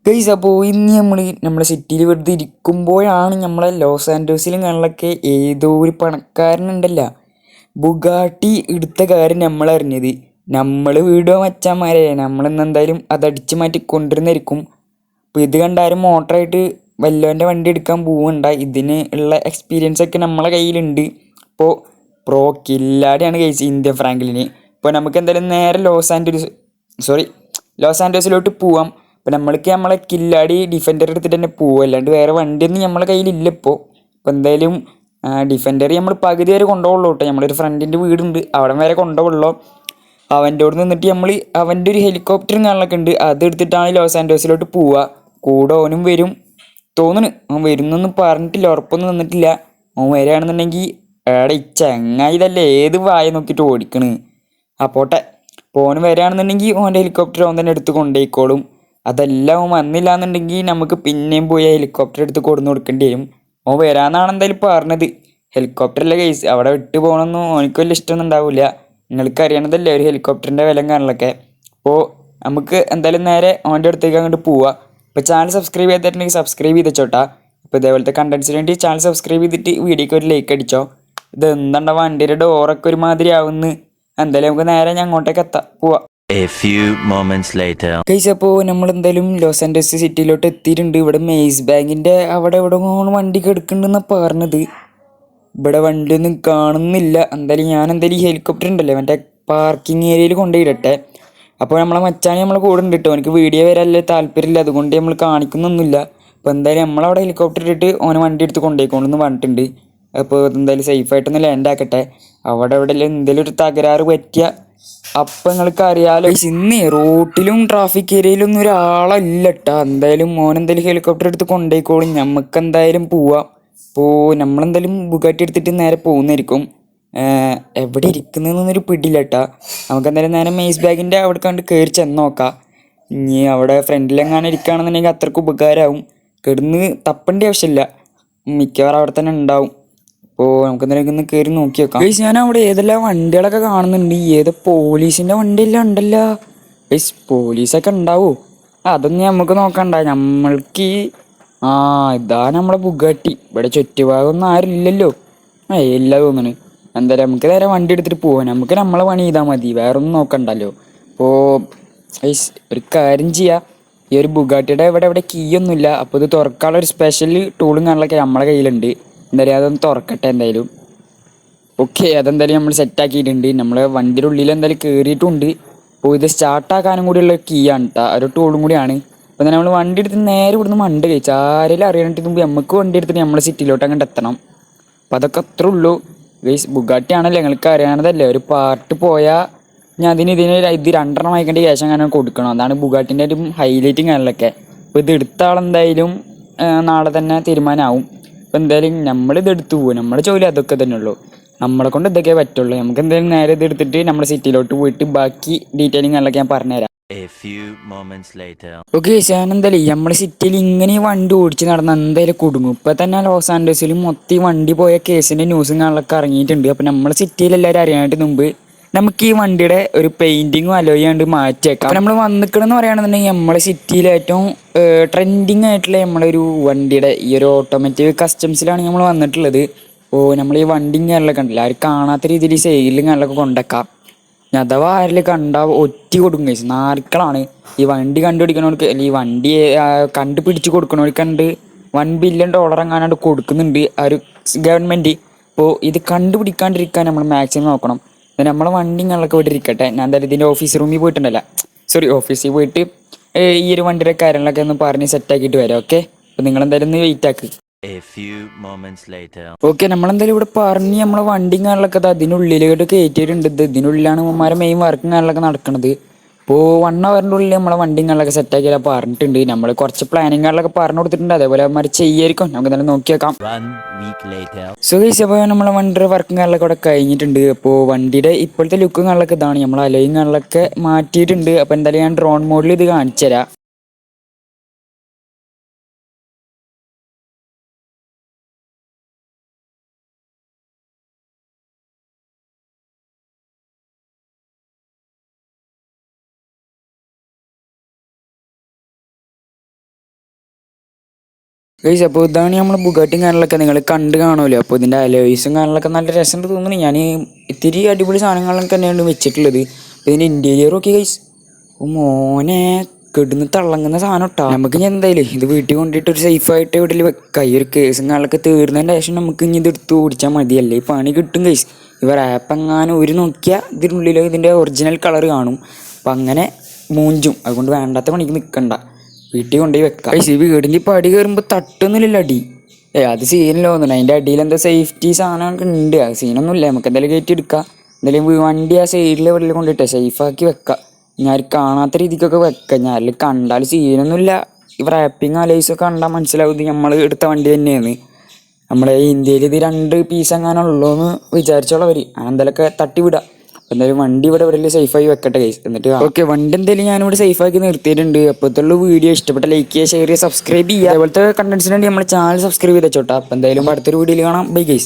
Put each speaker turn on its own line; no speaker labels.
Guys അപ്പോൾ ഇന്ന് നമ്മുടെ സിറ്റിയിൽ വെറുതെ ഇരിക്കുമ്പോഴാണ് നമ്മളെ ലോസ് ആൻഡോസിലും കാണലൊക്കെ ഏതോ ഒരു പണക്കാരനുണ്ടല്ല ബുഗാട്ടി എടുത്ത കാര്യം നമ്മൾ അറിഞ്ഞത്. നമ്മൾ വീടോ മച്ചാന്മാരെ നമ്മളിന്ന് എന്തായാലും അതടിച്ച് മാറ്റി കൊണ്ടുവരുന്നതായിരിക്കും. അപ്പോൾ ഇത് കണ്ടാലും മോട്ടറായിട്ട് വല്ലോൻ്റെ വണ്ടി എടുക്കാൻ പോവുണ്ട. ഇതിന് ഉള്ള എക്സ്പീരിയൻസ് ഒക്കെ നമ്മളെ കയ്യിലുണ്ട്. അപ്പോൾ പ്രോ കില്ലാടിയാണ് ഗൈസ് ഇന്ത്യൻ ഫ്രാങ്ക്ലിന്. ഇപ്പോൾ നമുക്ക് എന്തായാലും നേരെ ലോസ് ആൻഡോസിലോട്ട് പോവാം. അപ്പോൾ നമ്മൾക്ക് നമ്മളെ കില്ലാടി ഡിഫൻഡർ എടുത്തിട്ട് തന്നെ പോകും, അല്ലാണ്ട് വേറെ വണ്ടിയൊന്നും നമ്മളെ കയ്യിലില്ല ഇപ്പോൾ. അപ്പോൾ എന്തായാലും ഡിഫൻഡർ നമ്മൾ പകുതി വരെ കൊണ്ടുപോകുള്ളൂ കേട്ടോ. നമ്മളൊരു ഫ്രണ്ടിൻ്റെ വീടുണ്ട്, അവിടെ വരെ കൊണ്ടുപോകുള്ളൂ. അവൻ്റെ അവിടെ നിന്നിട്ട് നമ്മൾ അവൻ്റെ ഒരു ഹെലികോപ്റ്ററും കാണലൊക്കെ ഉണ്ട്, അത് എടുത്തിട്ടാണ് ലോസ് ആൻഡോസിലോട്ട് പോവുക. കൂടെ ഓനും വരും തോന്നുന്നു. അവൻ വരുന്നൊന്നും പറഞ്ഞിട്ടില്ല, ഉറപ്പൊന്നും നിന്നിട്ടില്ല. അവൻ വരികയാണെന്നുണ്ടെങ്കിൽ എവിടെ ഈ ചങ്ങായി ഇതല്ലേ ഏത് വായ നോക്കിയിട്ട് ഓടിക്കണ്. പോട്ടെ, ഓന് വരികയാണെന്നുണ്ടെങ്കിൽ ഓൻ്റെ ഹെലികോപ്റ്റർ അവൻ തന്നെ എടുത്ത് കൊണ്ടുപോയിക്കോളും. അതല്ല അവൻ വന്നില്ല എന്നുണ്ടെങ്കിൽ നമുക്ക് പിന്നെയും പോയി ഹെലികോപ്റ്റർ എടുത്ത് കൊടുന്ന് കൊടുക്കേണ്ടി വരും. അവൻ വരാമെന്നാണ് എന്തായാലും പറഞ്ഞത്. ഹെലികോപ്റ്ററിലെ കേസ് അവിടെ വിട്ടു പോകണമെന്നും ഓനിക്ക് വലിയ ഇഷ്ടമൊന്നും ഉണ്ടാവില്ല. നിങ്ങൾക്ക് അറിയണതല്ലേ ഒരു ഹെലികോപ്റ്ററിൻ്റെ വില കാണലൊക്കെ. അപ്പോൾ നമുക്ക് എന്തായാലും നേരെ അവൻ്റെ അടുത്തേക്ക് അങ്ങോട്ട് പോവാം. ഇപ്പോൾ ചാനൽ സബ്സ്ക്രൈബ് ചെയ്തിട്ടുണ്ടെങ്കിൽ സബ്സ്ക്രൈബ് ചെയ്തോട്ടാ. അപ്പോൾ ഇതേപോലത്തെ കണ്ടൻസിന് വേണ്ടി ചാനൽ സബ്സ്ക്രൈബ് ചെയ്തിട്ട് വീഡിയോക്ക് ഒരു ലൈക്ക് അടിച്ചോ. ഇത് എന്താണ്ട വണ്ടിയുടെ ഡോറൊക്കെ ഒരുമാതിരി ആവുന്നു. എന്തായാലും നമുക്ക് നേരെ ഞാൻ അങ്ങോട്ടേക്ക് പോവാം.
A few moments later.
Guys അപ്പോൾ നമ്മൾ എന്തായാലും ലോസ് ആൻഡോസ് സിറ്റിയിലോട്ട് എത്തിയിട്ടുണ്ട്. ഇവിടെ മെയ്സ് ബാങ്കിൻ്റെ അവിടെ വണ്ടി കിടക്കുന്നുണ്ടെന്നാണ് പറഞ്ഞത്. ഇവിടെ വണ്ടിയൊന്നും കാണുന്നില്ല. എന്തായാലും ഞാൻ ഈ ഹെലികോപ്റ്റർ ഉണ്ടല്ലേ മറ്റേ പാർക്കിംഗ് ഏരിയയിൽ കൊണ്ടുപോയിടട്ടെ. അപ്പോൾ നമ്മളെ മച്ചാനെ നമ്മളെ കൂടെ ഉണ്ട് കേട്ടോ. എനിക്ക് വീഡിയോ വരാനല്ലേ താല്പര്യമില്ല, അതുകൊണ്ട് നമ്മൾ കാണിക്കുന്നൊന്നുമില്ല. അപ്പോൾ എന്തായാലും നമ്മളവിടെ ഹെലികോപ്റ്റർ ഇട്ടിട്ട് ഓനെ വണ്ടി എടുത്ത് കൊണ്ടുപോയിക്കോളെന്ന് പറഞ്ഞിട്ടുണ്ട്. അപ്പോൾ എന്തായാലും സേഫായിട്ടൊന്ന് ലാൻഡ് ആക്കട്ടെ. അവിടെ എന്തെങ്കിലും ഒരു തകരാറ് പറ്റിയ അപ്പം നിങ്ങൾക്ക് അറിയാലോ. ഇന്ന് റോട്ടിലും ട്രാഫിക് ഏരിയയിലൊന്നും ഒരാളല്ല കേട്ടോ. എന്തായാലും മോനെന്തായാലും ഹെലികോപ്റ്റർ എടുത്ത് കൊണ്ടുപോയിക്കോളും. നമുക്ക് എന്തായാലും പോവാം. അപ്പോൾ നമ്മളെന്തായാലും ബുഗാട്ടി എടുത്തിട്ട് നേരെ പോകുന്നതായിരിക്കും. എവിടെ ഇരിക്കുന്നതെന്നൊരു പിടിയില്ല കേട്ടോ. നമുക്ക് എന്തായാലും നേരെ മെയ്സ് ബാഗിൻ്റെ അവിടെ കണ്ട് കയറി ചെന്ന് നോക്കാം. ഇനി അവിടെ ഫ്രണ്ടിലെങ്ങാനും ഇരിക്കുകയാണെന്നുണ്ടെങ്കിൽ അത്രയ്ക്ക് ഉപകാരമാവും. കിടന്ന് തപ്പേണ്ട ആവശ്യമില്ല, മിക്കവാറും അവിടെ തന്നെ ഉണ്ടാവും. അപ്പോൾ നമുക്ക് എന്തായാലും ഒന്ന് കയറി നോക്കി വെക്കാം. ഞാൻ അവിടെ ഏതെല്ലാം വണ്ടികളൊക്കെ കാണുന്നുണ്ട്. ഏത് പോലീസിൻ്റെ വണ്ടിയെല്ലാം ഉണ്ടല്ലോ. പോലീസൊക്കെ ഉണ്ടാവോ? അതൊന്നും നമുക്ക് നോക്കണ്ട. നമ്മൾക്ക് ഇതാ നമ്മളെ ബുഗാട്ടി. ഇവിടെ ചുറ്റുഭാഗമൊന്നും ആരും ഇല്ലല്ലോ. ഇല്ല തോന്നുന്നു. എന്തായാലും നമുക്ക് നേരെ വണ്ടി എടുത്തിട്ട് പോവാം. നമുക്ക് നമ്മളെ പണി ചെയ്താൽ മതി, വേറെ ഒന്നും നോക്കണ്ടല്ലോ. അപ്പോൾ ഒരു കാര്യം ചെയ്യാം. ഈ ഒരു ബുഗാട്ടിയുടെ ഇവിടെ കീ ഒന്നുമില്ല. അപ്പോൾ ഇത് തുറക്കാനുള്ള ഒരു സ്പെഷ്യൽ ടൂളും കാണലൊക്കെ നമ്മളെ കയ്യിലുണ്ട്. എന്തായാലും അതൊന്ന് തുറക്കട്ടെ എന്തായാലും. ഓക്കെ, അതെന്തായാലും നമ്മൾ സെറ്റാക്കിയിട്ടുണ്ട്. നമ്മൾ വണ്ടിയുടെ ഉള്ളിൽ എന്തായാലും കയറിയിട്ടുണ്ട്. അപ്പോൾ ഇത് സ്റ്റാർട്ടാക്കാനും കൂടിയുള്ള കീ ആണ് കേട്ടോ, ഒരു ടൂളും കൂടിയാണ്. അപ്പോൾ തന്നെ നമ്മൾ വണ്ടി എടുത്ത് നേരെ ഇവിടുന്ന് മണ്ട് കഴിച്ചു. ആരെങ്കിലും അറിയാനായിട്ട് മുമ്പ് നമുക്ക് വണ്ടി എടുത്തിട്ട് നമ്മളെ സിറ്റിയിലോട്ട് അങ്ങോട്ട് എത്തണം. അപ്പോൾ അതൊക്കെ അത്രേ ഉള്ളൂ. ബുഗാട്ടി ആണല്ലോ, നിങ്ങൾക്ക് അറിയാണതല്ലേ. ഒരു പാർട്ട് പോയാൽ ഞാൻ ഇത് 2 വാങ്ങിക്കേണ്ട ക്യാഷ് അങ്ങനെ കൊടുക്കണം. അതാണ് ബുഗാട്ടിൻ്റെ ഒരു ഹൈലൈറ്റും കാണലൊക്കെ. അപ്പോൾ ഇത് എടുത്ത ആളെന്തായാലും നാളെ തന്നെ തീരുമാനമാവും. അപ്പോൾ എന്തായാലും നമ്മളിത് എടുത്തു പോകും. നമ്മുടെ ജോലി അതൊക്കെ തന്നെ ഉള്ളൂ, നമ്മളെ കൊണ്ട് ഇതൊക്കെ പറ്റുള്ളൂ. നമുക്ക് എന്തായാലും നേരെ ഇത് എടുത്തിട്ട് നമ്മുടെ സിറ്റിയിലോട്ട് പോയിട്ട് ബാക്കി ഡീറ്റെയിലിംഗ് എല്ലാം ഞാൻ പറഞ്ഞുതരാം.
A few moments later.
Okay, ഞാൻ എന്തായാലും നമ്മുടെ സിറ്റിയിൽ ഇങ്ങനെ വണ്ടി ഓടിച്ച് നടന്ന എന്തായാലും കുടുങ്ങും. ഇപ്പം തന്നെ ലോസ് ആൻഡോസിൽ മൊത്തം വണ്ടി പോയ കേസിൻ്റെ ന്യൂസും കാണലൊക്കെ ഇറങ്ങിയിട്ടുണ്ട്. അപ്പോൾ നമ്മുടെ സിറ്റിയിൽ എല്ലാവരും അറിയാനായിട്ട് മുമ്പ് നമുക്ക് ഈ വണ്ടിയുടെ ഒരു പെയിൻറ്റിങ്ങും അലോയാണ്ട് മാറ്റിയേക്കാം. നമ്മൾ വന്നിക്കണമെന്ന് പറയുകയാണെന്നുണ്ടെങ്കിൽ നമ്മളെ സിറ്റിയിൽ ഏറ്റവും ട്രെൻഡിങ് ആയിട്ടുള്ള നമ്മളൊരു വണ്ടിയുടെ ഈ ഒരു ഓട്ടോമാറ്റിക് കസ്റ്റംസിലാണ് നമ്മൾ വന്നിട്ടുള്ളത്. അപ്പോൾ നമ്മൾ ഈ വണ്ടിയും കാര്യങ്ങളൊക്കെ ഉണ്ടല്ലോ, ആരും കാണാത്ത രീതിയിൽ സെയിലും കാര്യങ്ങളൊക്കെ കൊണ്ടുവയ്ക്കാം. അഥവാ ആരിൽ കണ്ടാൽ ഒറ്റ കൊടുക്കും കഴിച്ചു. നാൽക്കളാണ് ഈ വണ്ടി കണ്ടുപിടിക്കണവർക്ക്, അല്ലെങ്കിൽ ഈ വണ്ടി കണ്ടുപിടിച്ച് കൊടുക്കണവർക്കുണ്ട് $1 ബില്യൺ എങ്ങാണ്ട് കൊടുക്കുന്നുണ്ട് ആ ഒരു ഗവൺമെൻറ്. അപ്പോൾ ഇത് കണ്ടുപിടിക്കാണ്ടിരിക്കാൻ നമ്മൾ മാക്സിമം നോക്കണം. നമ്മളെ വണ്ടിങ്ങളൊക്കെ ഇവിടെ ഇരിക്കട്ടെ. ഞാൻ എന്തായാലും ഇതിൻ്റെ ഓഫീസ് റൂമിൽ പോയിട്ടുണ്ടല്ലോ, ഓഫീസിൽ പോയിട്ട് ഈ ഒരു വണ്ടിയുടെ കാര്യങ്ങളൊക്കെ ഒന്ന് പറഞ്ഞ് സെറ്റാക്കിയിട്ട് വരാം. ഓക്കെ, അപ്പോൾ നിങ്ങളെന്തായാലും ഒന്ന് വെയിറ്റ് ആക്ക്.
A few moments later.
Okay, നമ്മളെന്തായാലും ഇവിടെ പറഞ്ഞ് നമ്മളെ വണ്ടിയും കാര്യങ്ങളൊക്കെ അതിനുള്ളിലോട്ട് കയറ്റിയിട്ടുണ്ട്. ഇതിനുള്ളിലാണ് ഇവന്മാരെ മെയിൻ വർക്കും കാര്യങ്ങളൊക്കെ നടക്കുന്നത്. ഇപ്പോൾ 1 അവറിൻ്റെ ഉള്ളിൽ നമ്മളെ വണ്ടിയും കാര്യങ്ങളൊക്കെ സെറ്റാക്കിയാൽ പറഞ്ഞിട്ടുണ്ട്. നമ്മൾ കുറച്ച് പ്ലാനിങ് കാര്യങ്ങളൊക്കെ പറഞ്ഞു കൊടുത്തിട്ടുണ്ട്. അതേപോലെ അവന്മാർ ചെയ്യായിരിക്കും, നമുക്ക് എന്തായാലും നോക്കി വെക്കാം.
1 week later.
അപ്പോൾ നമ്മളെ വണ്ടിയുടെ വർക്കും കാര്യങ്ങളൊക്കെ ഇവിടെ കഴിഞ്ഞിട്ടുണ്ട്. അപ്പോൾ വണ്ടിയുടെ ഇപ്പോഴത്തെ ലുക്കും കാര്യങ്ങളൊക്കെ ഇതാണ്. നമ്മൾ അലോയും കാര്യങ്ങളൊക്കെ മാറ്റിയിട്ടുണ്ട്. അപ്പോൾ എന്തായാലും ഞാൻ ഡ്രോൺ മോഡിൽ ഇത് കാണിച്ചു തരാം. ഗൈസ് അപ്പോൾ ഇതാണ് നമ്മൾ ബുഗാട്ടിയും കാര്യങ്ങളൊക്കെ നിങ്ങൾ കണ്ട് കാണുമല്ലോ. അപ്പോൾ ഇതിൻ്റെ അലോയ്സും കാര്യങ്ങളൊക്കെ നല്ല രസമുണ്ട് തോന്നുന്നു. ഞാൻ ഇത്തിരി അടിപൊളി സാധനങ്ങളൊക്കെ തന്നെയാണ് വെച്ചിട്ടുള്ളത്. അപ്പോൾ ഇതിൻ്റെ ഇൻറ്റീരിയറും ഒക്കെ ഗൈസ് മോനെ കെടുന്ന് തിളങ്ങുന്ന സാധനം ഇട്ടാ. നമുക്ക് ഇനി എന്തായാലും ഇത് വീട്ടിൽ കൊണ്ടിട്ട് ഒരു സേഫായിട്ട് വീട്ടിൽ വെക്കാം. ഈ ഒരു കേസും കാര്യങ്ങളൊക്കെ തീർന്നതിൻ്റെ ശേഷം നമുക്ക് ഇനി ഇത് എടുത്ത് ഓടിച്ചാൽ മതിയല്ലേ. ഈ പണി കിട്ടും ഗൈസ്. ഇവർ ആപ്പ് എങ്ങാനും ഒരു നോക്കിയാൽ ഇതിനുള്ളിൽ ഇതിൻ്റെ ഒറിജിനൽ കളർ കാണും. അപ്പം അങ്ങനെ മൂഞ്ചും. അതുകൊണ്ട് വേണ്ടാത്ത പണിക്ക് നിൽക്കണ്ട, വീട്ടിൽ കൊണ്ടുപോയി വെക്കാം. ഈ വീടിൻ്റെ പടി കയറുമ്പോൾ തട്ടൊന്നുമില്ലല്ലോ അടി. അത് സീനില്ല തോന്നുന്നു. അതിൻ്റെ അടിയിൽ എന്താ സേഫ്റ്റി സാധനമൊക്കെ ഉണ്ട്. അത് സീനൊന്നുമില്ല. നമുക്ക് എന്തായാലും കയറ്റി എടുക്കാം. എന്തായാലും വണ്ടി ആ സൈഡിലെ വെള്ളിൽ കൊണ്ടിട്ടേ സേഫാക്കി വെക്കാം. ഞാൻ കാണാത്ത രീതിക്കൊക്കെ വെക്കാം. ഞാൻ കണ്ടാൽ സീനൊന്നുമില്ല. ഈ റാപ്പിങ് അലൈസൊക്കെ കണ്ടാൽ മനസ്സിലാവും നമ്മൾ എടുത്ത വണ്ടി തന്നെയാണ്. നമ്മളെ ഇന്ത്യയിൽ ഇത് 2 പീസ് എങ്ങാനും ഉള്ളൂ എന്ന് വിചാരിച്ചോളവർ. എന്തായാലൊക്കെ തട്ടിവിടാം. എന്തായാലും വണ്ടി ഇവിടെ എവിടെയെങ്കിലും സേഫായി വെക്കട്ടെ ഗൈസ്. എന്നിട്ട് ഓക്കെ, വണ്ടി എന്തായാലും ഞാനിവിടെ സേഫാക്കി നിർത്തിയിട്ടുണ്ട്. അപ്പോഴത്തുള്ള വീഡിയോ ഇഷ്ടപ്പെട്ട ലൈക്ക് ചെയ്യുക, ഷെയർ ചെയ്യുക, സബ്സ്ക്രൈബ് ചെയ്യുക. അതുപോലത്തെ കണ്ടന്റ്സിന് വേണ്ടി നമ്മുടെ ചാനൽ സബ്സ്ക്രൈബ് ചെയ്ത് വെച്ചോട്ടെ. അപ്പോൾ എന്തായാലും അടുത്തൊരു വീഡിയോയിൽ കാണാം. Bye guys.